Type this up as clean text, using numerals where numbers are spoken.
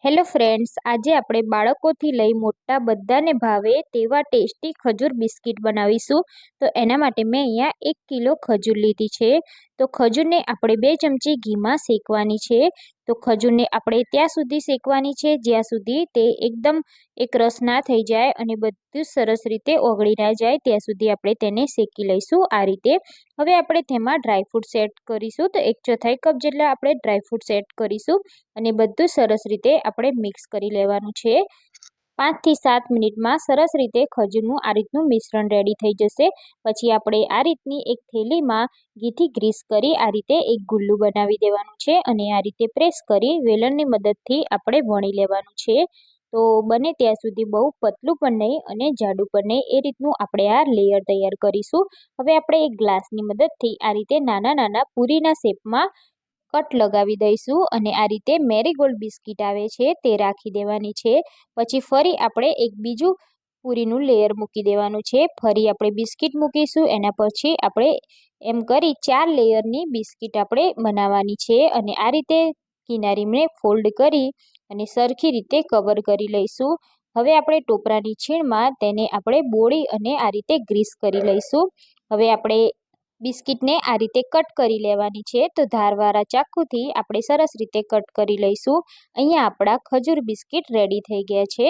Hello friends, આજે આપણે બાળકોથી લઈ મોટા બધાને ભાવે તેવા ટેસ્ટી ખજૂર બિસ્કિટ બનાવીશું. તો એના માટે મેં અહીંયા 1 કિલો ખજૂર લીધી છે. તો ખજૂરને આપણે 2 ચમચી ઘીમાં શેકવાની છે. તો ખજૂરને આપણે ત્યાં સુધી શેકવાની છે જ્યાં સુધી તે એકદમ એકરસ ના થઈ જાય અને બધું સરસ રીતે ઓગળી ના જાય ત્યાં સુધી આપણે તેને શેકી લઈશું આ રીતે. હવે આપણે તેમાં ડ્રાયફ્રૂટ એડ કરીશું. તો 1/4 કપ જેટલા આપણે ડ્રાયફ્રૂટ્સ એડ કરીશું અને બધું સરસ રીતે આપણે મિક્સ કરી લેવાનું છે. 5 થી 7 મિનિટમાં સરસ રીતે ખજૂરનું આ રીતનું મિશ્રણ રેડી થઈ જશે. પછી આપણે આ રીતની એક થેલીમાં ઘીથી ગ્રીસ કરી આ રીતે એક ગુલ્લું બનાવી દેવાનું છે અને આ રીતે પ્રેસ કરી વેલણની મદદથી આપણે વણી લેવાનું છે. તો બને ત્યાં સુધી બહુ પતલું પણ નહીં અને જાડું પણ નહીં, એ રીતનું આપણે આ લેયર તૈયાર કરીશું. હવે આપણે એક ગ્લાસની મદદથી આ રીતે નાના નાના પૂરીના શેપમાં કટ લગાવી દઈશું અને આ રીતે મેરીગોલ્ડ બિસ્કિટ આવે છે તે રાખી દેવાની છે. પછી ફરી આપણે એક બીજું પૂરીનું લેયર મૂકી દેવાનું છે. ફરી આપણે બિસ્કિટ મૂકીશું. એના પછી આપણે એમ કરી 4 લેયરની બિસ્કિટ આપણે બનાવવાની છે અને આ રીતે કિનારીને ફોલ્ડ કરી અને સરખી રીતે કવર કરી લઈશું. હવે આપણે ટોપરાની છીણમાં તેને આપણે બોળી અને આ રીતે ગ્રીસ કરી લઈશું. હવે આપણે બિસ્કિટને આ રીતે કટ કરી લેવાની છે. તો ધારવાળા ચાકુથી આપણે સરસ રીતે કટ કરી લઈશું. અહીંયા આપણા ખજૂર બિસ્કિટ રેડી થઈ ગયા છે.